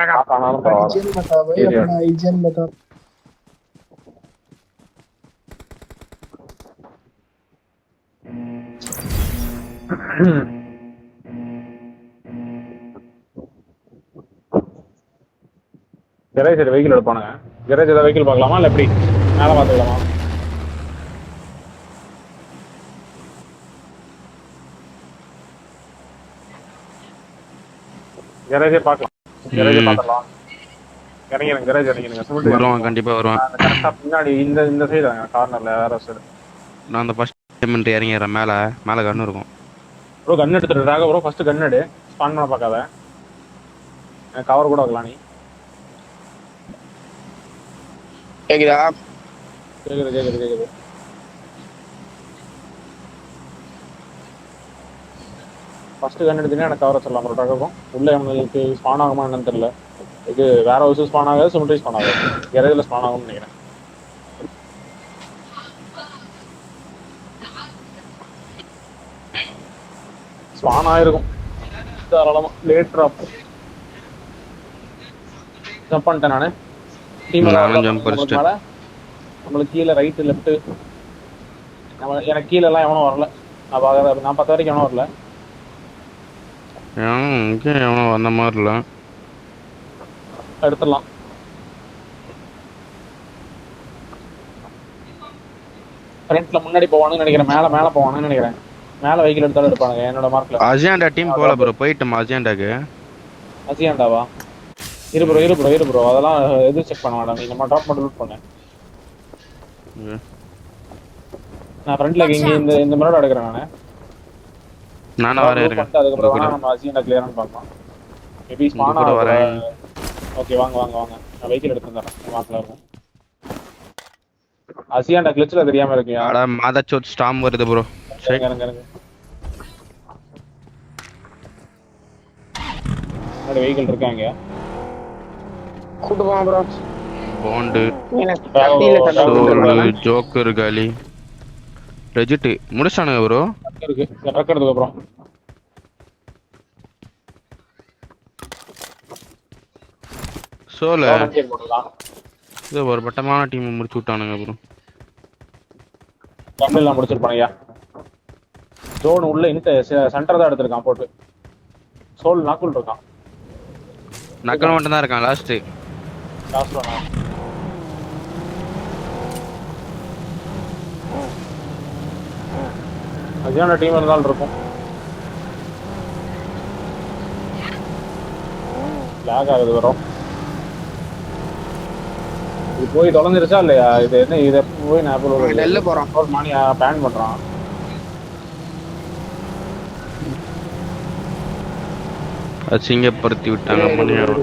आनाலும் பரவாயில்ல आईजीएन बता भाई ஏரியா अपना आईजीएन बता கரேஜ் வெஹிக்கிள் எடுப்பானுங்க கரேஜ் ஏதாவது வெஹிக்கிள் பார்க்கலாமா இல்லை எப்படி மேலே பார்த்துக்கலாமா கரேஜே பார்க்கலாம் கரேஜே பார்த்துடலாம் இறங்கிடுங்க கரேஜ் இறங்கிடுங்க சொல்லிட்டு வருவான் கண்டிப்பா வருவான். கரெக்டாக பின்னாடி இந்த சைடு கார்னரில் வேற சைடு நான் அந்த ஃபர்ஸ்ட் பேமெண்ட் இறங்கிடுறேன். மேலே கன்று இருக்கும். ப்ரோ கன் எடுத்துட்டு ப்ரோ ஃபர்ஸ்ட் கன் எடு ஸ்பான் பண்ண பார்க்காத எனக்கு கவர் கூட வைக்கலாம் நீ கேக்குதா? கேக்குது ஃபர்ஸ்ட் கன் எடுத்தீங்கன்னா எனக்கு கவர் சொல்லலாம் ப்ரோ ட்ரக்கும் உள்ள நம்மளுக்கு ஸ்பான் ஆகுமா என்னன்னு தெரியல இது வேற ஹவுஸ் ஸ்பான் ஆகாது சிமெண்ட்ரி ஸ்பான் ஆகாது கரேஜில் ஸ்பான் ஆகும்னு நினைக்கிறேன் ஸ்பான் ஆயிருக்கும் தாராளமா லேட் ட்ராப் ஜம்ப் பண்ணிட்டேன் நானு நானும் ஜம்ப் பண்ணிட்டேன். நம்மளுக்கு கீழே ரைட்டு லெஃப்ட் எனக்கு கீழே எல்லாம் எவனும் வரல நான் பார்த்த வரைக்கும் எவனும் வரல இங்கே எவனோ வந்த மாதிரி இல்லை. எடுத்துடலாம் ஃப்ரண்ட்ல முன்னாடி போவானுன்னு நினைக்கிறேன் மேலே போவானுன்னு நினைக்கிறேன் மேலே வெஹிக்கிள் எடுத்தாலும் எடுப்பானுங்க என்னோட மார்க்ல அஜியாண்டா டீம் போல ப்ரோ போயிட்டோம் அஜியாண்டாக்கு. அசியாண்டாவா இரு ப்ரோ அதெல்லாம் எதுவும் செக் பண்ண வேண்டாம் நீ நம்ம டாப் மட்டும் லூட் பண்ணேன் நான் ஃப்ரண்ட்ல இங்க இந்த மிரர் எடுக்கிறேன் நானும் வரேன். அதுக்கப்புறம் வேணா நம்ம அசியாண்டா கிளியரானு பார்க்கலாம் மேபி ஸ்பான் கூட வரேன். ஓகே வாங்க நான் வெஹிக்கிள் எடுத்து வந்துடுறேன் மார்க்ல இருக்கும் அசியாண்டா கிளிச்ல தெரியாம இருக்கியா அட மாதச்சோட் ஸ்டாம் வருது ப்ரோ. இறங்க என்னோட வெஹிக்கிள் இருக்காங்க கூட்டு போங்க ப்ரோ. பாண்டு எனக்கு கத்தியில சோல் ஜோக்கர் காலி ரெஜிட் முடிச்சானுங்க ப்ரோ. இருக்கு ட்ரக் எடுத்துக்க அப்புறம் சோல போட்டுக்கலாம் இது ஒரு பட்டமான டீம் முடிச்சு விட்டானுங்க ப்ரோ. கம்பெனிலாம் முடிச்சிருப்பானுயா ஜோன் உள்ள இந்த சென்டர் தான் எடுத்திருக்கான் போட்டு சோல் நாக்குள் இருக்கான் நக்கல் மட்டும் தான் இருக்கான் லாஸ்ட். லாஸ்ட் ஒன் அஜியான டீம் இருந்தாலும் இருக்கும் லாக் ஆகுது வரும் இது போய் தொலைஞ்சிருச்சா இல்லையா இது என்ன இதை போய் நான் நெல்ல போறோம். ஒரு மணி பேன் பண்றான் அசிங்கப்படுத்தி விட்டாங்க மணியார்.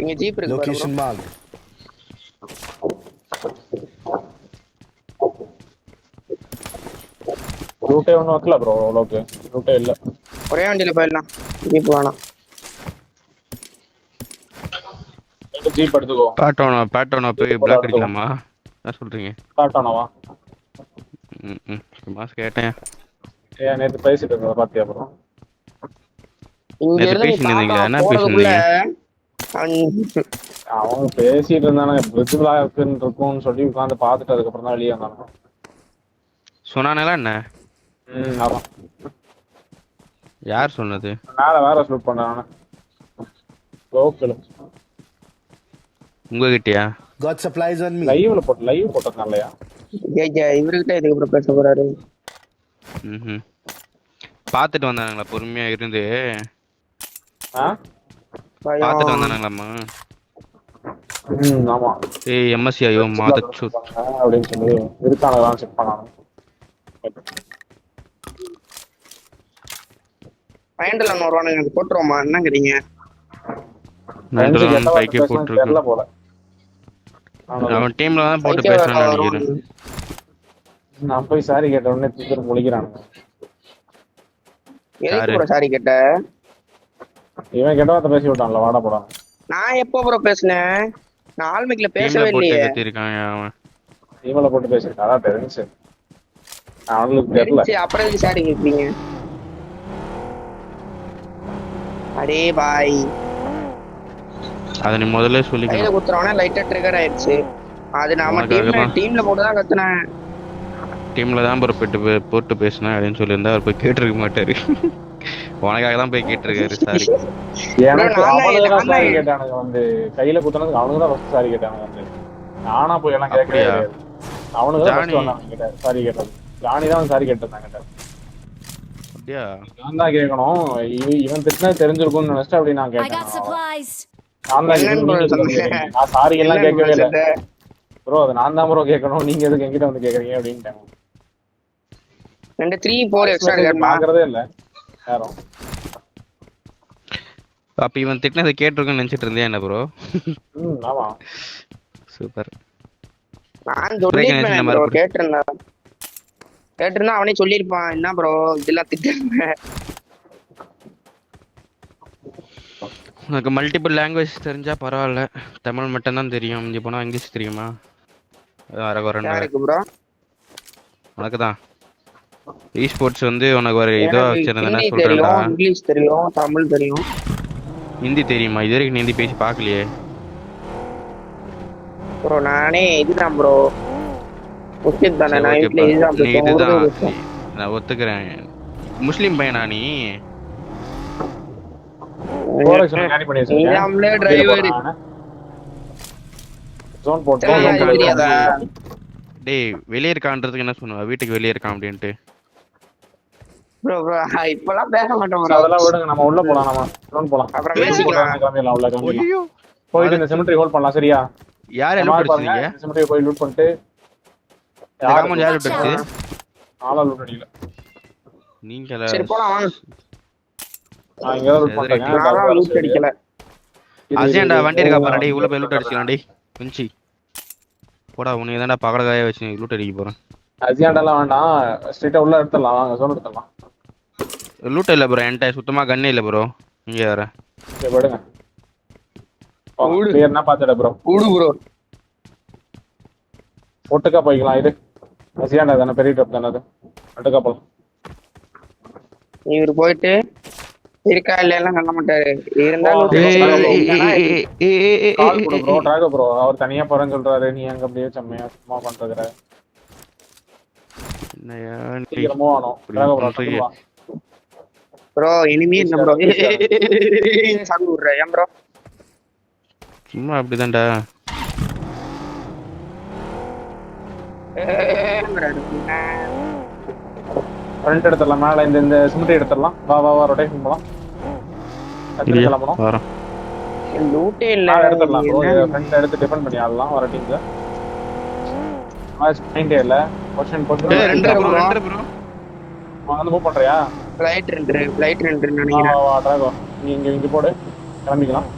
இங்க ஜீப் இருக்கு Location marked. ரூட்டே ஒன்றும் வைக்கல ப்ரோ அவ்வளோக்கு ரூட்டே இல்லை ஒரே வண்டியில போயிடலாம். ஜீப் வேணாம். ஜீப் எடுத்துக்கோ பேட்டோனா போய் பிளாக் அடிக்கலாமா என்ன சொல்றீங்க? காட்டானவா சும்மா கேட்டேன். ஏன் நேற்று பேசிட்டு இருந்தத பாத்தியா அப்புறம் இங்க நேத்து இருந்து பேசிட்டு இருந்தீங்களா? என்ன போறதுக்குள்ள அவங்க பேசிட்டு இருந்தானுங்க விசிபிளா இருக்குன்னு சொல்லி உட்காந்து பார்த்துட்டு அதுக்கப்புறம் தான் வெளியே வந்தானுங்க சொன்னானேல என்ன? அதான் யார் சொன்னது? மேல வேற ஷூட் பண்ணானு லோக்கல் உங்ககிட்டயா? Got supplies on me. Live போட்டதுனாலயா இவர்கிட்ட எதுக்கு ப்ரோ பேச போறாரு? பாத்துட்டு வந்தானுங்களா பொறுமையா இருந்து? பயம். வந்தானுங்களாமா? ஆமா ஏய் எம்எஸ்சி ஐயோ மாதச்சு அப்படின்னு சொல்லி இருக்கானதான் செக் பண்ணானு பயண்டல வருவானு எனக்கு போட்டுருவோமா? என்னங்கிறீங்க? பைக்கே போட்டுருக்கு போல அவன் டீம்ல தான் போட்டு பேசுறான்னு நினைக்கிறேன். நான் போய் சாரி கேட்ட உடனே திருப்பி முழிக்கிறானுங்க. எதுக்கு ப்ரோ சாரி கேட்ட? இவன் கெட்ட வார்த்தை பேசி விட்டான்ல வாடா போடான். நான் எப்போ ப்ரோ பேசுனேன்? நான் ஆல்மிக்ல பேசவே இல்லையே. கத்திருக்கான் அவன். டீம்ல போட்டு பேசிட்டாரா தெரிஞ்சு. அவனுக்கு தெரியல. தெரிஞ்சு அப்புறம் எதுக்கு சாரி கேட்பீங்க? அடே பாய் அத நீ முதல்ல கையில சொல்லிக்கணும். குத்துறவனே லைட்டா ட்ரிகர் ஆயிடுச்சு. அது நம்ம உனக்காக தான். டீம்ல போட்டுதான் கத்துனேன். டீம்ல தான் ப்ரோ போட்டு பேசினேன் அப்படின்னு சொல்லியிருந்தா அவர் போய் கேட்டிருக்க மாட்டாரு. உனக்காக தான் போய் கேட்டிருக்காரு சாரி. எனக்கு நான் அவனுக்கு தான் தான் சாரி கேட்டானுங்க வந்து கையில குத்துனதுக்கு அவனுக்கு தான் ஃபர்ஸ்ட் சாரி கேட்டானுங்க வந்து. நானா போய் எல்லாம் கேட்கவே அப்படியா? கிடையாது. அவனுக்கு தான் ஃபர்ஸ்ட் ஜானி. வந்தாங்க கேட்டாரு சாரி கேட்டது. ஜானி தான் சாரி கேட்டிருந்தாங்க கேட்டாரு. அப்படியா? நான் தான் கேட்கணும். இவன் திட்டினது தெரிஞ்சிருக்கும்னு நினைச்சிட்டு அப்படி நான் I got கேட்டேன். supplies. நான் தான் என்னன்னு நீங்க bro எதுக்கு வந்து சொன்னீங்க? கேக்குறீங்க? நான் சாரி எல்லாம் என்னன்னு கேட்கவே இல்லை சொல்லிட்டு? ப்ரோ. அது நான் தான் ப்ரோ கேட்கணும். நீங்க எதுக்கு என்கிட்ட வந்து கேக்குறீங்க அப்படின்ட்டாங்க. 2 3 4 எக்ஸ்ட்ரா கேட்மா. பாக்குறதே இல்ல யாரும். அப்ப இவன் திட்டினதை கேட்டிருக்குன்னு நினைச்சிட்டு இருந்தியா என்ன ப்ரோ? ஆமா. சூப்பர். நான் சொல்லிருப்பேன் ப்ரோ. கேட்டிருந்தா அவனே சொல்லியிருப்பான். என்ன ப்ரோ இதெல்லாம் திட்டுறேன். உனக்கு மல்டிபிள் லாங்குவேஜ் தெரிஞ்சா பரவாயில்ல. தமிழ் மட்டும் தான் தெரியும். இங்க போனா இங்கிலீஷ் தெரியுமா? அரகுறன்னு யாருக்கு ப்ரோ? உனக்கு தான். ஸ்போர்ட்ஸ் வந்து உனக்கு ஒரு இதா எனக்கு வச்சிருந்தேன்னா ஹிந்தி சொல்றேன்டா. தெரியும், இங்கிலீஷ் தெரியும், தமிழ் தெரியும். ஹிந்தி தெரியுமா? இது வரைக்கும் நீ ஹிந்தி பேசி பார்க்கலையே. ப்ரோ நானே இதுதான் ப்ரோ. முஸ்லிம் தானே. சரி, நான் ஓகேப்பா. வீட்டுல இதுதான் நீ பேசுவேன். இதுதான் உருது பேசுவேன். நான் ஒத்துக்கிறேன். முஸ்லீம் பையனா நீ? கேரி பண்ணி வச்சிருக்கேன். இல்லாமலே டிரைவர் ஜோன் போட்டு சரி, zone அது தெரியாதா? டேய் வெளியே இருக்கான்றதுக்கு என்ன சொல்லுவா? வீட்டுக்கு வெளியே இருக்கான் அப்படின்ட்டு. ப்ரோ ப்ரோ இப்பெல்லாம் பேச மாட்டோம் So, ப்ரோ. அதெல்லாம் விடுங்க. நம்ம உள்ள போலாம். நம்ம ஜோன் போலாம். அப்புறம் பேசிக்கலாம். கிளம்பிடலாம். உள்ள கிளம்பிடலாம். போயிட்டு இந்த சிமெட்ரி ஹோல்ட் பண்ணலாம். சரியா? யார் இந்த என்ன மாதிரி படிச்சீங்க? பாருங்க, இந்த சிமெட்ரியை போய் லூட் பண்ணிட்டு ராமன் யார் படிச்சு? ஆளா லூட் அடிக்கல. நீங்களா? சரி போலாம் வாங்க. நான் இங்க லூட் பண்றேன். நான் லூட் அடிக்கல. அஜேண்டா வண்டி இருக்கா பாரு. டேய் உள்ள போய் லூட் அடிச்சலாம் டேய். குஞ்சி போடா. உன்னை தான்டா பகடகாய வச்சு லூட் அடிக்க போறேன். அஜியாண்டெல்லாம் வேண்டாம். ஸ்ட்ரைட்டா உள்ள எடுத்துடலாம். வாங்க ஜோன் எடுத்துடலாம். லூட் இல்ல ப்ரோ. என்கிட்ட சுத்தமா கண்ணே இல்ல ப்ரோ. இங்க வர. சரி விடுங்க. கிளியர்னா பாத்துட ப்ரோ. விடு ப்ரோ. ஒட்டுக்கா போய்க்கலாம். இது அஜியாண்டா தானே, பெரிய ட்ரப் தானே அது. ஒட்டுக்கா போலாம். இவரு போயிட்டு இருக்கா இல்லையா சொல்ல மாட்டாரு. இருந்தாலும் கால் கொடு ப்ரோ. டிராகோ ப்ரோ அவர் தனியா போறேன்னு சொல்றாரு. நீ அங்க அப்படியே செம்மையா சும்மா பண்றதுற. என்னையா சீக்கிரம் மூவ் ஆனோம். டிராகோ ப்ரோ சொல்லுவா. ப்ரோ இனிமே இல்ல ப்ரோ. சாமி விடுற ஏன் ப்ரோ? சும்மா அப்படிதான்டா. ஃப்ரண்ட் எடுத்துடலாம். மேல இந்த சிமெண்ட்ரி எடுத்துடலாம். வா வா வா ரொட்டேஷன் போலாம். டக்குனு கிளம்பணும். வரோம். லூட்டே இல்ல. மேல எடுத்துடலாம் ப்ரோ. ஃப்ரண்ட் எடுத்து டிஃபெண்ட் பண்ணி ஆடலாம் வர டீம்ல. மேட்ச் பாயிண்டே இல்ல. பொசிஷன் டேய் ரெண்டு ப்ரோ bro. ரெண்டு ப்ரோ. வந்து மூவ் பண்றியா? ஃளைட் ரெண்டு வா நினைக்கிறேன். வா டிராகோ. நீ இங்க போடு. கிளம்பிக்கலாம்.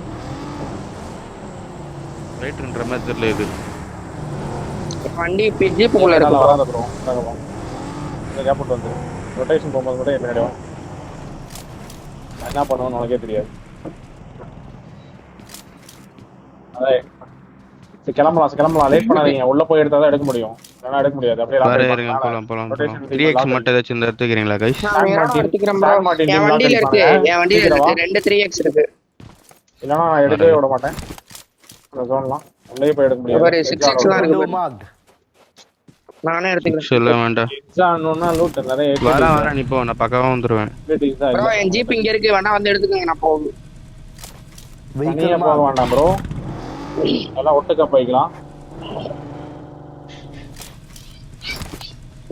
ரைட்ன்ற மாதிரி தெரியல இது. வண்டி ஜீப்புக்குள்ள இருக்கு. வராத ப்ரோ. டிராகோ இந்த கேப் விட்டு வந்து ரொட்டேஷன் போகும்போது கூட என்ன நடக்கும்? என்ன பண்ணுவோம்னு உனக்கே தெரியாது. அதே கிளம்பலாம். லேட் பண்ணாதீங்க. உள்ள போய் எடுத்தா தான் எடுக்க முடியும். இல்லைன்னா எடுக்க முடியாது. அப்படியே வர rotate இருங்க பண்ணலாம். போலாம். Rotation 3x மட்டும் ஏதாச்சும் இந்த எடுத்துக்கிறீங்களா கைஸ்? நான் வேற எடுத்துக்கிறேன் bro. என் வண்டியில இருக்கு. ரெண்டு 3x இருக்கு. இல்லைன்னா நான் எடுக்கவே விட மாட்டேன். இந்த ஜோன்லாம் உள்ளே போய் எடுக்க முடியாது. ஒரு 6x எல்லாம் இருக்கு. நானே எடுத்துக்கிறேன். சொல்ல வேண்டாம். எக்ஸாம்னா லூட் நிறைய வர நீ போ. நான் பக்கவா வந்துருவேன். ப்ரோ என் ஜீப் இங்க இருக்கு. வேணா வந்து எடுத்துக்கங்க. நான் போகுது. தனியா போக வேண்டாம் ப்ரோ. எல்லாம் ஒட்டுக்கா போய்க்கலாம்.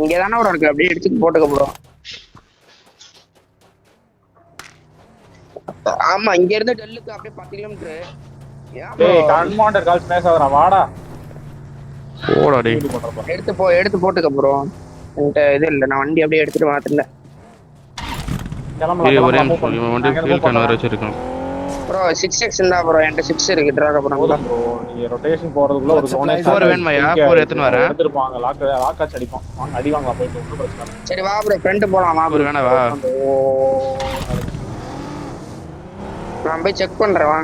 இங்க தானே ப்ரோ இருக்கு. அப்படியே எடுத்துட்டு போட்டுக்க ப்ரோ. ஆமா இங்க இருந்து டெல்லுக்கு அப்படியே 10 கிலோமீட்டர். டேய் கன்மாண்டர் கால்ஸ் பேசாதடா. வாடா. போடா டேய். எடுத்து போட்டுக்க ப்ரோ. என்கிட்ட இது இல்ல. நான் வண்டி அப்படியே எடுத்துட்டு மாத்தல. கிளம்பலாம். ஒரே கிளம்பலாம். நிமிஷம். இவன் வந்து ஃபியூல் கேன் வர வச்சிருக்கான். ப்ரோ 6x இருந்தா ப்ரோ. என்கிட்ட 6 இருக்கு. டிராக ப்ரோ நீங்க ரொட்டேஷன் போறதுக்குள்ள ஒரு ஜோனே 4 வேணுமாயா? 4 எடுத்துன்னு வரேன். எடுத்துப்பாங்க. லாக்காச் அடிப்பான். வாங்க அடி வாங்கலாம் போயிட்டு. ஒன்றும் பிரச்சனை இல்லை. சரி வா ப்ரோ. ஃப்ரெண்ட் போலாம். வா ப்ரோ. ஒரு வேணா வா. நான் போய் செக் பண்றேன். வா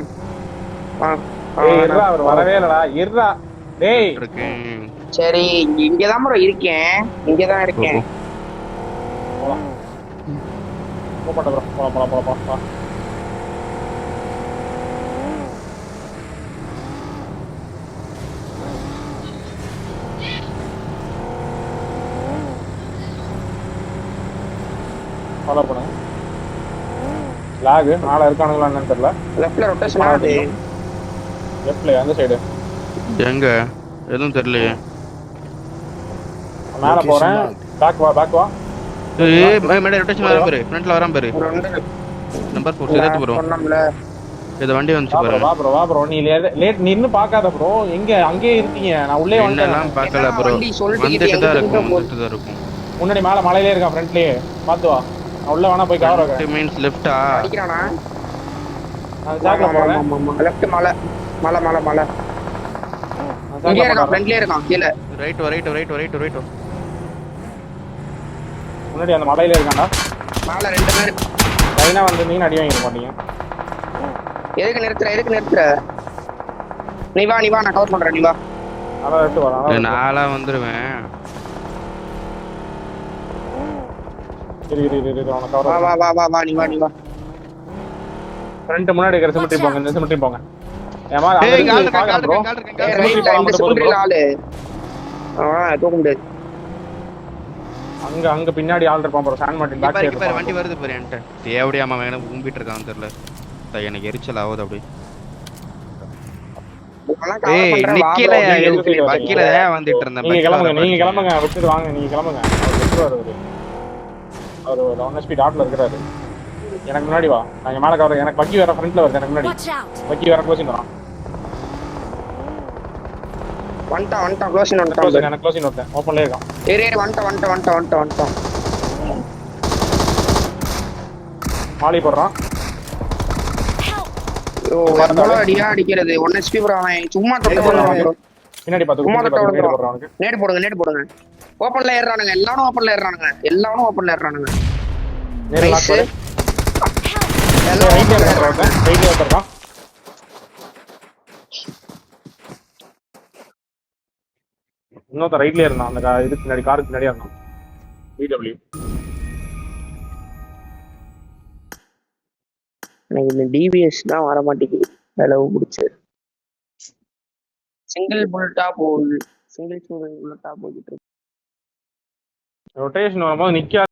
ஏய் இருடா. அவர் வரவே இல்லடா. இருடா. டேய் இருக்கேன். சரி இங்க தான் ப்ரோ இருக்கேன். இங்க தான் இருக்கேன். போலாம் போகப்பட்ட ப்ரோ போலாம் ஃபாலோ பண்ணுங்க லாக் நாளை இருக்கானுங்களா என்னன்னு தெரியல லெஃப்ட்ல ரொட்டேஷன் ஆகுது. லெஃப்ட்ல அந்த சைடு எங்க எதுவும் தெரியலையே. மேல போறேன் பேக் வா ஏய் மேல ரொட்டேஷன் வராம பாரு, ஃப்ரண்ட்ல வராம பாரு. நம்பர் 4 சேத்து ப்ரோ. சொன்னோம்ல இது வண்டி வந்துச்சு பாரு. வா ப்ரோ நீ லேட் நின்னு பார்க்காத ப்ரோ. எங்க அங்கேயே இருக்கீங்க, நான் உள்ளே வந்துட்டேன். என்னலாம் பார்க்கல ப்ரோ, வந்துட்டு தான் இருக்கும். முன்னாடி மேல மலையிலே இருக்கான், ஃப்ரண்ட்லயே பாத்து வா. நான் உள்ள வேணா போய் கவர் ஆகுறேன். மீன்ஸ் லெஃப்ட்டா அடிக்கறானா? நான் ஜாக்ல போறேன். லெஃப்ட் மலை இங்கே இருக்கான், ஃப்ரண்ட்லயே இருக்கான் கீழ. ரைட். முன்னாடி அந்த மலையிலே இருக்கான்டா. மேல 2 பேர். லைனா வந்திருந்தீங்கன்னா அடி வாங்கிட மாட்டீங்க. எதுக்கு நிறுத்துற? நீ வா நான் கவர் பண்றேன், நீ வா. அத எடுத்து வா. நாளா வந்துருவேன். இரு அவன கவர் வா நீ வா. ஃப்ரண்ட் முன்னாடி இருக்கிற சிமெட்ரி போங்க, இந்த சிமெட்ரி போங்க. ஏமா ஏய் கால் பாக்க ப்ரோ. இந்த சிமெட்ரில ஆளு. தூக்க முடியாது. அங்க பின்னாடி ஆள் இருப்பான் bro. San Martin back side பாரு வண்டி வருது பாரு என்கிட்ட. தேவடியா மாமா வேணா ஊம்பிட்டு இருக்கான்னு தெரியல. எனக்கு எரிச்சல் ஆகுது அப்படி. ஏய் நிக்கல வக்கீல தான் வந்துட்டு இருந்தேன். நீங்க கிளம்புங்க விட்டுட்டு வாங்க. நீங்க கிளம்புங்க. அவர் விட்டுறாரு. அவர் டவுன் ஸ்பீட் டாட்ல இருக்காரு. எனக்கு முன்னாடி வா. நான் மேல கவர். எனக்கு வக்கி வர ஃப்ரண்ட்ல வருது. எனக்கு முன்னாடி வக்கி வர க்ளோசிங் வரான். வந்துட்டான் க்ளோசிங் வந்துட்டான். எனக்கு க்ளோசிங் வரேன். ஓபன்ல இருக்கான். ஏய் வந்துட்டான். மாலி போடுறான். வரதோட அடிக்கிறது 1 HP ப்ரோ. அவன் சும்மா தொட்ட போறான் ப்ரோ. பின்னாடி பாத்து சும்மா தொட்ட போடுறான் அவனுக்கு. நேட் போடுங்க. ஓபன்ல ஏறானுங்க. எல்லாரும் ஓபன்ல ஏறானுங்க. நேரா லாக் போடு. எல்லாம் ரைட்ல இருக்கான். இன்னொருத்த ரைட்லயே இருந்தான். அந்த இதுக்கு பின்னாடி காருக்கு பின்னாடியே இருந்தான். VW. எனக்கு இந்த டிவிஎஸ் தான் வர மாட்டேங்குது. அளவு பிடிச்சது. சிங்கிள் புல்லட்டா போகுது. போயிட்டு இருக்கு. ரொட்டேஷன் வரும்போது நிக்க